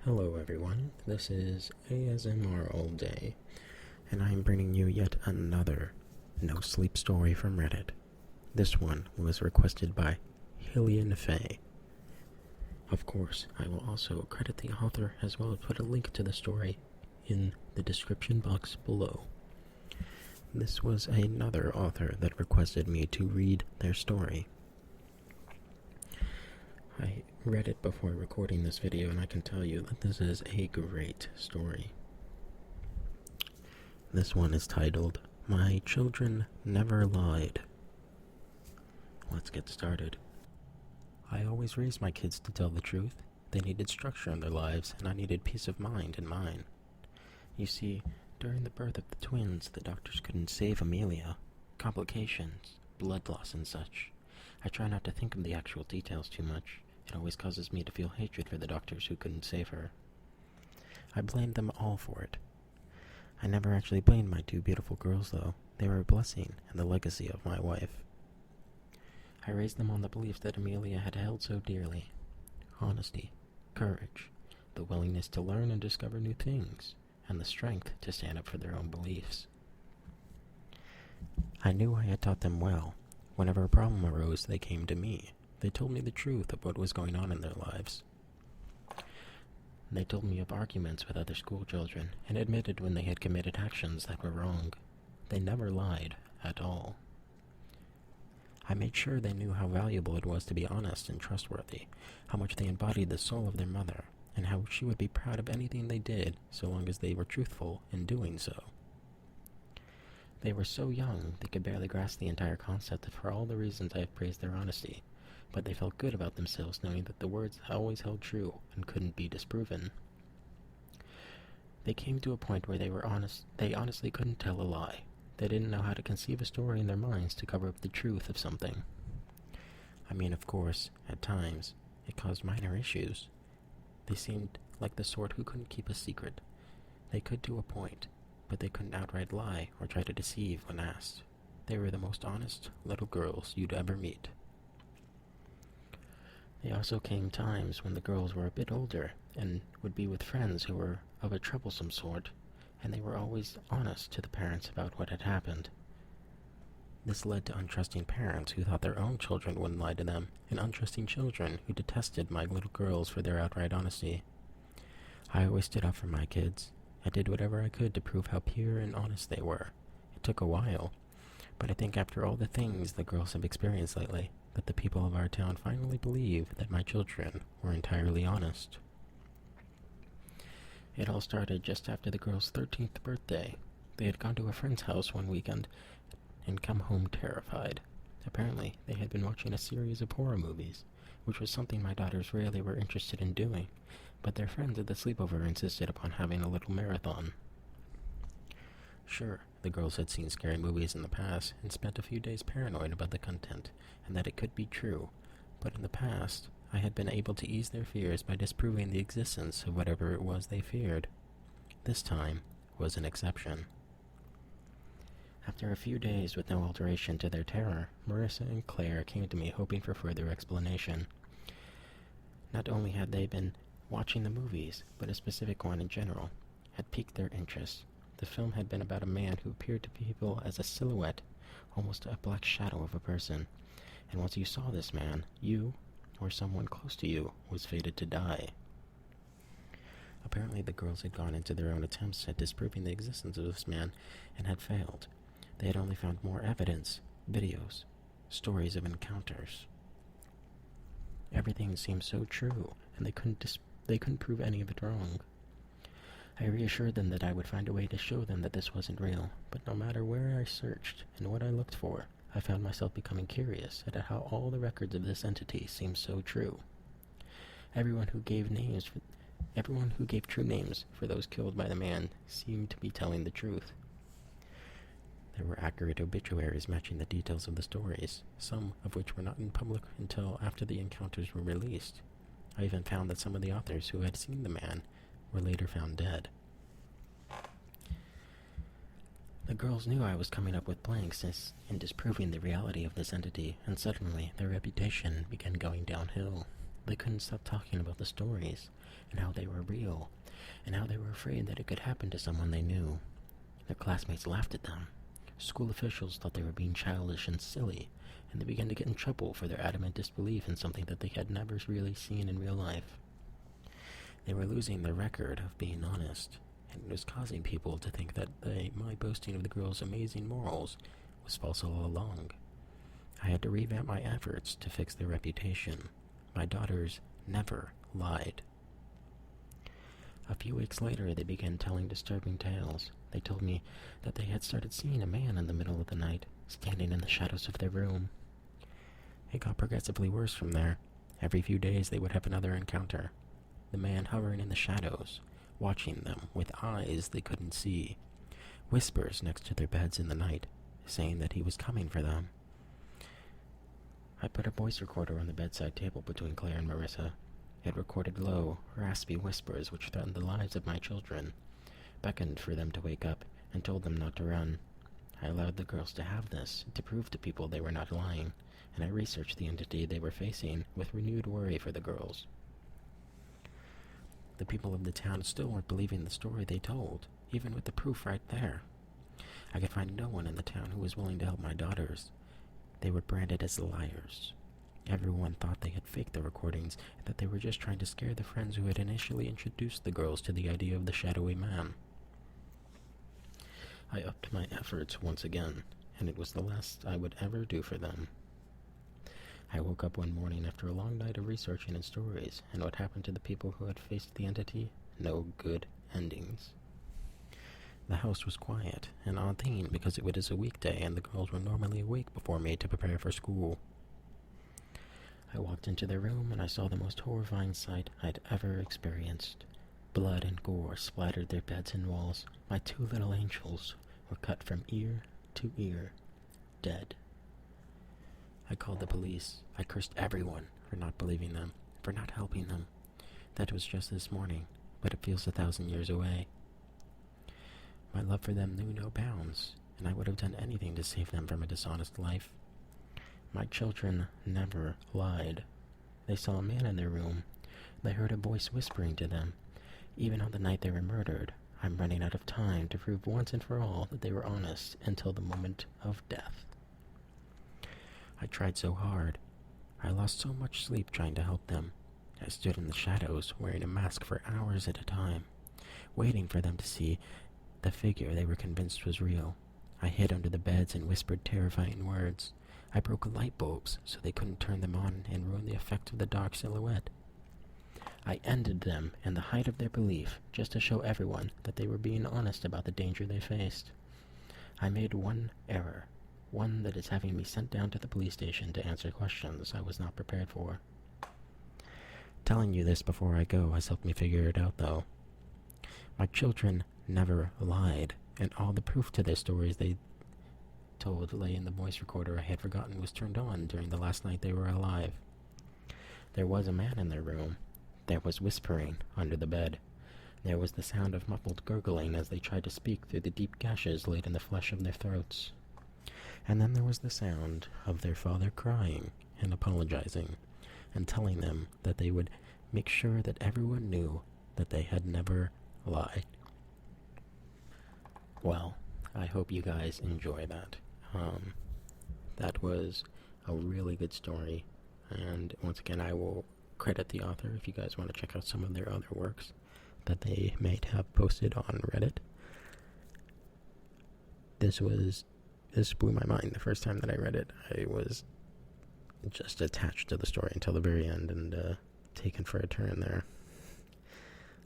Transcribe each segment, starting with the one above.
Hello everyone, this is ASMRallday, and I am bringing you yet another no sleep story from Reddit. This one was requested by HylianFae. Of course, I will also credit the author as well as put a link to the story in the description box below. This was another author that requested me to read their story. I read it before recording this video, and I can tell you that this is a great story. This one is titled, My Children Never Lied. Let's get started. I always raised my kids to tell the truth. They needed structure in their lives, and I needed peace of mind in mine. You see, during the birth of the twins, the doctors couldn't save Amelia. Complications, blood loss and such. I try not to think of the actual details too much. It always causes me to feel hatred for the doctors who couldn't save her. I blamed them all for it. I never actually blamed my two beautiful girls, though. They were a blessing and the legacy of my wife. I raised them on the beliefs that Amelia had held so dearly. Honesty, courage, the willingness to learn and discover new things, and the strength to stand up for their own beliefs. I knew I had taught them well. Whenever a problem arose, they came to me. They told me the truth of what was going on in their lives. They told me of arguments with other school children and admitted when they had committed actions that were wrong. They never lied at all. I made sure they knew how valuable it was to be honest and trustworthy, how much they embodied the soul of their mother, and how she would be proud of anything they did so long as they were truthful in doing so. They were so young they could barely grasp the entire concept for all the reasons I have praised their honesty, but they felt good about themselves knowing that the words always held true and couldn't be disproven. They came to a point where they honestly couldn't tell a lie. They didn't know how to conceive a story in their minds to cover up the truth of something. I mean, of course, at times, it caused minor issues. They seemed like the sort who couldn't keep a secret. They could to a point, but they couldn't outright lie or try to deceive when asked. They were the most honest little girls you'd ever meet. There also came times when the girls were a bit older and would be with friends who were of a troublesome sort, and they were always honest to the parents about what had happened. This led to untrusting parents who thought their own children wouldn't lie to them, and untrusting children who detested my little girls for their outright honesty. I always stood up for my kids. I did whatever I could to prove how pure and honest they were. It took a while, but I think after all the things the girls have experienced lately, that the people of our town finally believe that my children were entirely honest. It all started just after the girls' 13th birthday. They had gone to a friend's house one weekend and come home terrified. Apparently, they had been watching a series of horror movies, which was something my daughters rarely were interested in doing, but their friends at the sleepover insisted upon having a little marathon. Sure, the girls had seen scary movies in the past and spent a few days paranoid about the content and that it could be true, but in the past, I had been able to ease their fears by disproving the existence of whatever it was they feared. This time was an exception. After a few days with no alteration to their terror, Marissa and Claire came to me hoping for further explanation. Not only had they been watching the movies, but a specific one in general had piqued their interest. The film had been about a man who appeared to people as a silhouette, almost a black shadow of a person. And once you saw this man, you, or someone close to you, was fated to die. Apparently the girls had gone into their own attempts at disproving the existence of this man and had failed. They had only found more evidence, videos, stories of encounters. Everything seemed so true, and they couldn't prove any of it wrong. I reassured them that I would find a way to show them that this wasn't real, but no matter where I searched and what I looked for, I found myself becoming curious at how all the records of this entity seemed so true. Everyone who gave true names for those killed by the man seemed to be telling the truth. There were accurate obituaries matching the details of the stories, some of which were not in public until after the encounters were released. I even found that some of the authors who had seen the man were later found dead. The girls knew I was coming up with blanks in disproving the reality of this entity, and suddenly their reputation began going downhill. They couldn't stop talking about the stories, and how they were real, and how they were afraid that it could happen to someone they knew. Their classmates laughed at them. School officials thought they were being childish and silly, and they began to get in trouble for their adamant disbelief in something that they had never really seen in real life. They were losing their record of being honest, and it was causing people to think that my boasting of the girls' amazing morals was false all along. I had to revamp my efforts to fix their reputation. My daughters never lied. A few weeks later, they began telling disturbing tales. They told me that they had started seeing a man in the middle of the night, standing in the shadows of their room. It got progressively worse from there. Every few days they would have another encounter. The man hovering in the shadows, watching them with eyes they couldn't see. Whispers next to their beds in the night, saying that he was coming for them. I put a voice recorder on the bedside table between Claire and Marissa. It recorded low, raspy whispers which threatened the lives of my children, beckoned for them to wake up, and told them not to run. I allowed the girls to have this, to prove to people they were not lying, and I researched the entity they were facing with renewed worry for the girls. The people of the town still weren't believing the story they told, even with the proof right there. I could find no one in the town who was willing to help my daughters. They were branded as liars. Everyone thought they had faked the recordings, and that they were just trying to scare the friends who had initially introduced the girls to the idea of the shadowy man. I upped my efforts once again, and it was the last I would ever do for them. I woke up one morning after a long night of researching and stories, and what happened to the people who had faced the entity? No good endings. The house was quiet, an odd thing because it was a weekday and the girls were normally awake before me to prepare for school. I walked into their room and I saw the most horrifying sight I'd ever experienced. Blood and gore splattered their beds and walls. My two little angels were cut from ear to ear, dead. I called the police. I cursed everyone for not believing them, for not helping them. That was just this morning, but it feels 1,000 years away. My love for them knew no bounds, and I would have done anything to save them from a dishonest life. My children never lied. They saw a man in their room. They heard a voice whispering to them. Even on the night they were murdered, I'm running out of time to prove once and for all that they were honest until the moment of death. I tried so hard. I lost so much sleep trying to help them. I stood in the shadows, wearing a mask for hours at a time, waiting for them to see the figure they were convinced was real. I hid under the beds and whispered terrifying words. I broke light bulbs so they couldn't turn them on and ruin the effect of the dark silhouette. I ended them in the height of their belief, just to show everyone that they were being honest about the danger they faced. I made one error, one that is having me sent down to the police station to answer questions I was not prepared for. Telling you this before I go has helped me figure it out, though. My children never lied, and all the proof to their stories they told lay in the voice recorder I had forgotten was turned on during the last night they were alive. There was a man in their room. There was whispering under the bed. There was the sound of muffled gurgling as they tried to speak through the deep gashes laid in the flesh of their throats. And then there was the sound of their father crying and apologizing, and telling them that they would make sure that everyone knew that they had never lied. Well, I hope you guys enjoy that. That was a really good story, and once again I will credit the author if you guys want to check out some of their other works that they might have posted on Reddit. This blew my mind the first time that I read it. I was just attached to the story until the very end and taken for a turn there.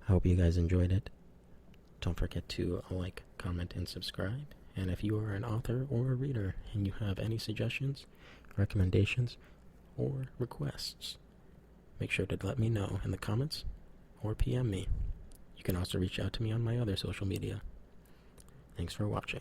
I hope you guys enjoyed it. Don't forget to like, comment, and subscribe. And if you are an author or a reader and you have any suggestions, recommendations, or requests, make sure to let me know in the comments or PM me. You can also reach out to me on my other social media. Thanks for watching.